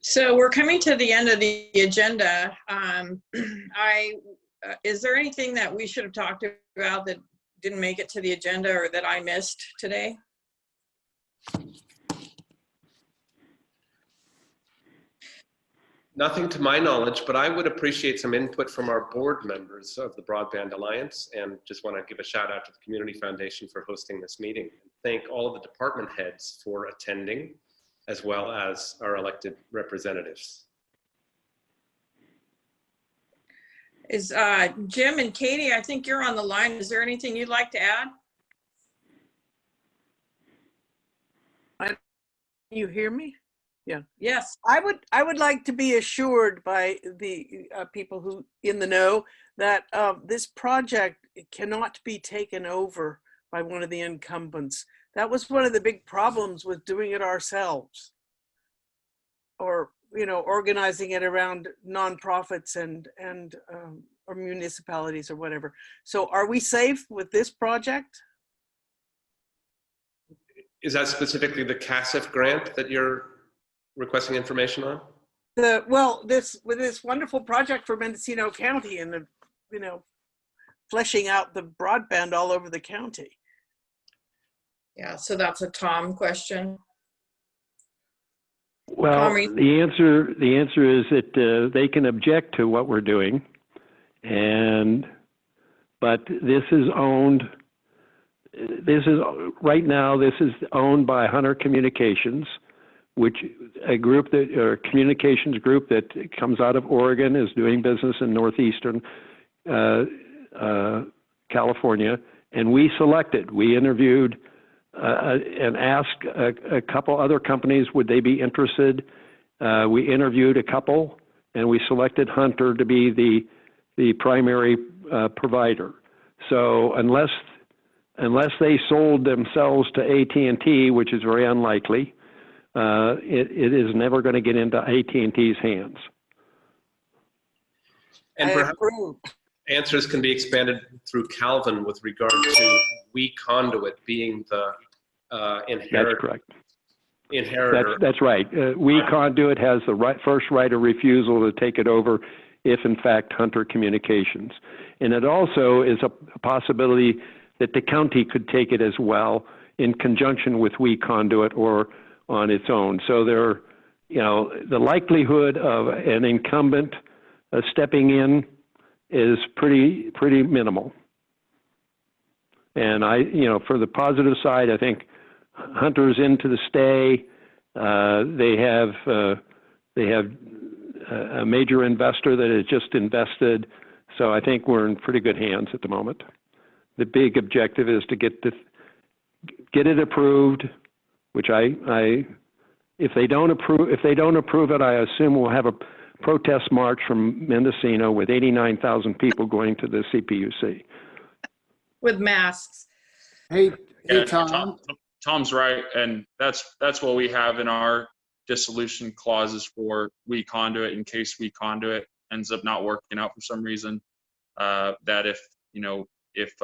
So we're coming to the end of the agenda. Is there anything that we should have talked about that didn't make it to the agenda or that I missed today? Nothing to my knowledge, but I would appreciate some input from our board members of the Broadband Alliance, and just want to give a shout out to the Community Foundation for hosting this meeting. Thank all of the department heads for attending, as well as our elected representatives. Is Jim and Katie, I think you're on the line. Is there anything you'd like to add? You hear me? Yeah. Yes. I would like to be assured by the people who in the know that this project cannot be taken over by one of the incumbents. That was one of the big problems with doing it ourselves, or organizing it around nonprofits and or municipalities or whatever. So are we safe with this project? Is that specifically the CASIF grant that you're requesting information on? This wonderful project for Mendocino County and the fleshing out the broadband all over the county. Yeah, so that's a Tom question. Well, the answer is that they can object to what we're doing, but this is owned. Right now this is owned by Hunter Communications, which a communications group that comes out of Oregon, is doing business in northeastern California, and we interviewed and asked a couple other companies would they be interested. We interviewed a couple, and we selected Hunter to be the primary provider. So unless they sold themselves to AT&T, which is very unlikely, it is never going to get into AT&T's hands. And perhaps answers can be expanded through Calvin with regard to WeConduit being the inheritor. That's correct. Inheritor. That's right. WeConduit has the first right of refusal to take it over if, in fact, Hunter Communications. And it also is a possibility that the county could take it as well in conjunction with WeConduit or on its own. So the likelihood of an incumbent stepping in is pretty minimal. And for the positive side, I think Hunter's into the stay. They have a major investor that has just invested. So I think we're in pretty good hands at the moment. The big objective is to get it approved, which if they don't approve it, I assume we'll have a protest march from Mendocino with 89,000 people going to the CPUC. With masks. Hey, Yeah, Tom. Tom's right, and that's what we have in our dissolution clauses for WeConduit in case WeConduit ends up not working out for some reason. That if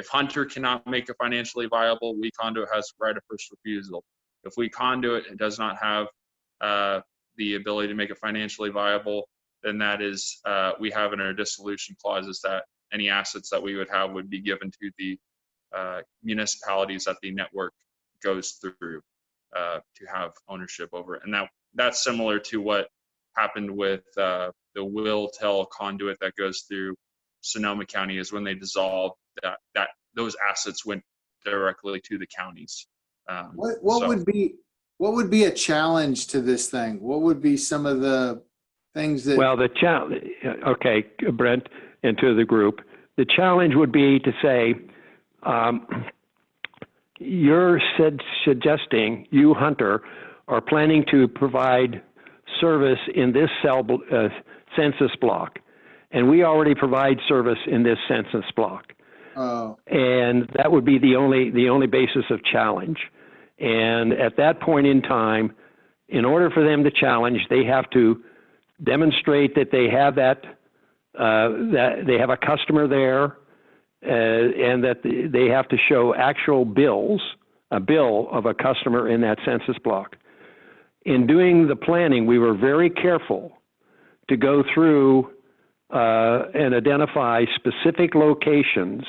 Hunter cannot make it financially viable, WeConduit has right of first refusal. If WeConduit does not have the ability to make it financially viable, then that is we have in our dissolution clauses that any assets that we would have would be given to the municipalities that the network goes through to have ownership over it. And that's similar to what happened with the Will-Tel conduit that goes through Sonoma County, is when they dissolved that those assets went directly to the counties. What would be a challenge to this thing? What would be some of the things that? Well, the challenge. Okay, Brent, and to the group, the challenge would be to say, you're suggesting, you, Hunter, are planning to provide service in this census block, and we already provide service in this census block. Oh. And that would be the only basis of challenge. And at that point in time, in order for them to challenge, they have to demonstrate that they have that they have a customer there, and that they have to show actual bills, a bill of a customer in that census block. in doing the planning, we were very careful to go through and identify specific locations.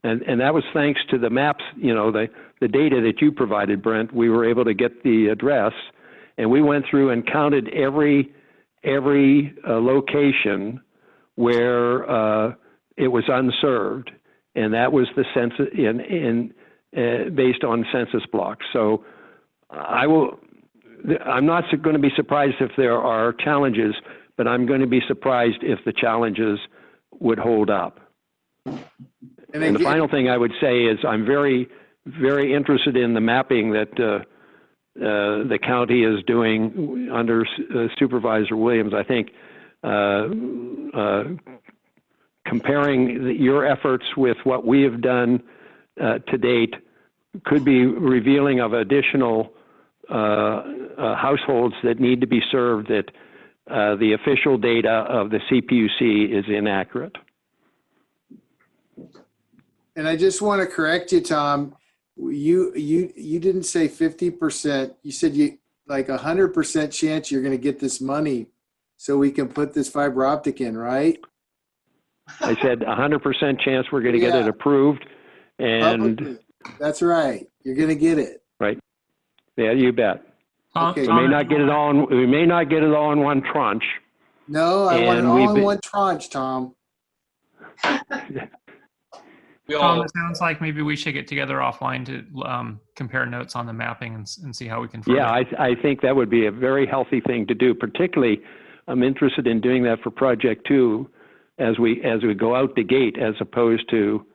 And that was thanks to the maps, the data that you provided, Brent. We were able to get the address, and we went through and counted every location where it was unserved, and that was the census based on census blocks. So I'm not going to be surprised if there are challenges, but I'm going to be surprised if the challenges would hold up. And the final thing I would say is I'm very, very interested in the mapping that the county is doing under Supervisor Williams. I think comparing your efforts with what we have done to date could be revealing of additional households that need to be served that the official data of the CPUC is inaccurate. And I just want to correct you, Tom. You didn't say 50%. You said like 100% chance you're going to get this money so we can put this fiber optic in, right? I said 100% chance we're going to get it approved. And that's right. You're going to get it. Right. Yeah, you bet. Okay. We may not get it all in one tranche. No, I want it all in one tranche, Tom. Tom, it sounds like maybe we should get together offline to compare notes on the mapping and see how we can. Yeah, I think that would be a very healthy thing to do. Particularly, I'm interested in doing that for Project 2 as we go out the gate, as opposed to,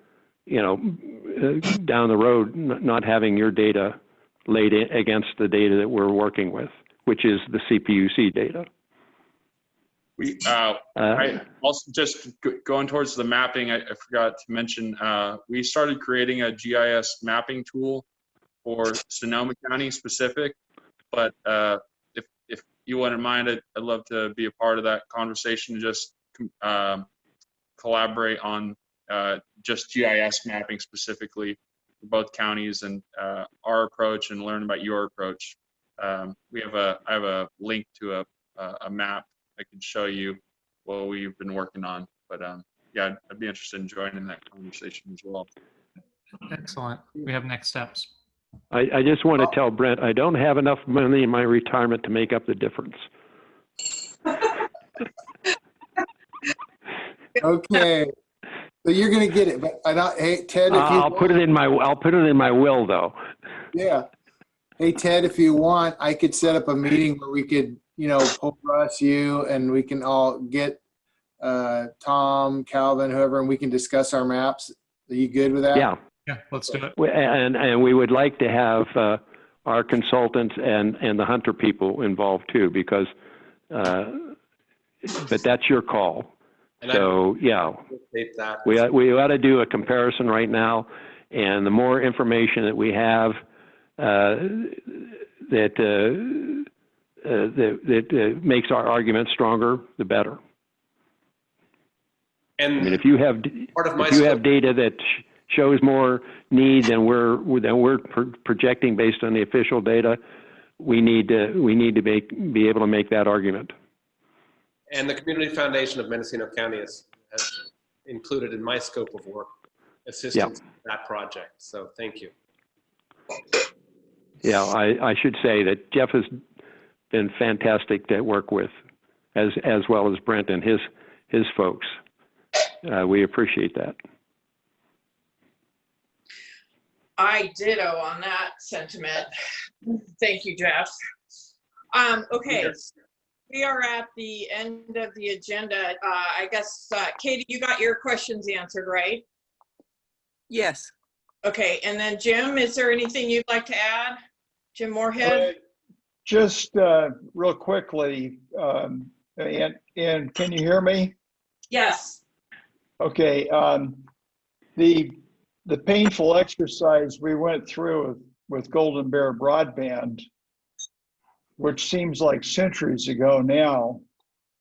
down the road not having your data laid against the data that we're working with, which is the CPUC data. We I also just going towards the mapping, I forgot to mention, we started creating a GIS mapping tool for Sonoma County specific, but if you wouldn't mind, I'd love to be a part of that conversation, just collaborate on just GIS mapping specifically for both counties and our approach, and learn about your approach. I have a link to a map I can show you what we've been working on, but yeah, I'd be interested in joining that conversation as well. Excellent. We have next steps. I just want to tell Brent, I don't have enough money in my retirement to make up the difference. Okay. So you're going to get it, but hey, Ted, if you I'll put it in my will, though. Yeah. Hey, Ted, if you want, I could set up a meeting where we could, pull Russ, you, and we can all get Tom, Calvin, whoever, and we can discuss our maps. Are you good with that? Yeah, let's do it. And we would like to have our consultants and the Hunter people involved too, because, but that's your call. And so, yeah, we ought to do a comparison right now, and the more information that we have that makes our argument stronger, the better. And I mean, if you have data that shows more need than we're projecting based on the official data, we need to be able to make that argument. And the Community Foundation of Mendocino County has included in my scope of work assistance in that project. So thank you. Yeah, I should say that Jeff has been fantastic to work with, as well as Brent and his folks. We appreciate that. I ditto on that sentiment. Thank you, Jeff. Okay. Yes. We are at the end of the agenda. I guess, Katie, you got your questions answered, right? Yes. Okay, and then Jim, is there anything you'd like to add? Jim Moorhead? Just real quickly, and can you hear me? Yes. Okay, the painful exercise we went through with Golden Bear Broadband, which seems like centuries ago now,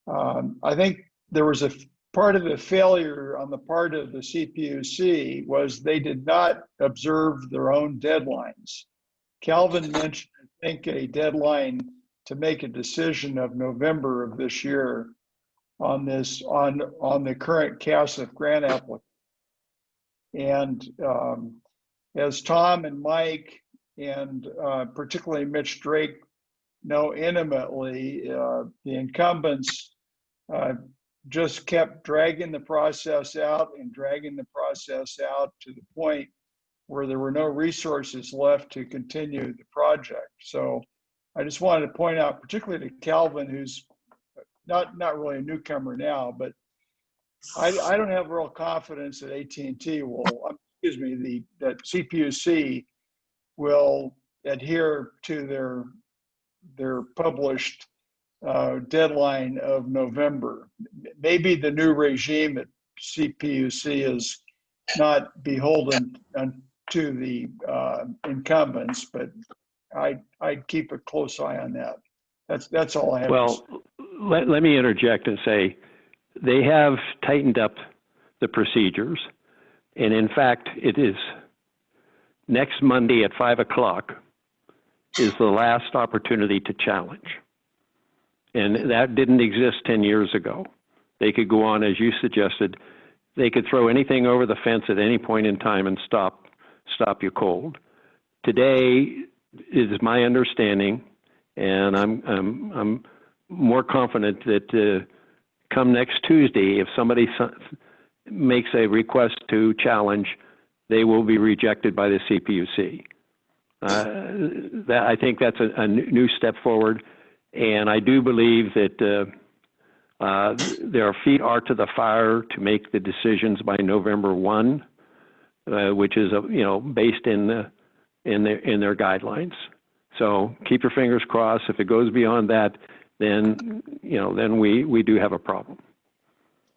I think there was a part of the failure on the part of the CPUC was they did not observe their own deadlines. Calvin mentioned, I think, a deadline to make a decision of November of this year on this, on the current CASF grant application. And as Tom and Mike and particularly Mitch Drake know intimately, the incumbents just kept dragging the process out and dragging the process out to the point where there were no resources left to continue the project. So I just wanted to point out, particularly to Calvin, who's not really a newcomer now, but I don't have real confidence that AT&T will, that CPUC will adhere to their published deadline of November. Maybe the new regime at CPUC is not beholden to the incumbents, but I'd keep a close eye on that. That's all I have. Well, let me interject and say they have tightened up the procedures. And in fact, it is next Monday at 5 o'clock is the last opportunity to challenge. And that didn't exist 10 years ago. They could go on, as you suggested, they could throw anything over the fence at any point in time and stop you cold. Today is my understanding, and I'm more confident that come next Tuesday, if somebody makes a request to challenge, they will be rejected by the CPUC. I think that's a new step forward, and I do believe that their feet are to the fire to make the decisions by November 1, which is based in their guidelines. So keep your fingers crossed. If it goes beyond that, then we do have a problem.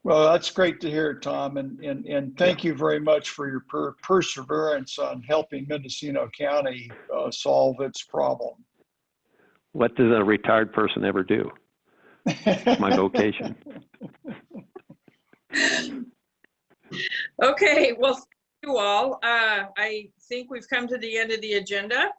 Well, that's great to hear, Tom, and thank you very much for your perseverance on helping Mendocino County solve its problem. What does a retired person ever do? It's my vocation. Okay, well, thank you all. I think we've come to the end of the agenda.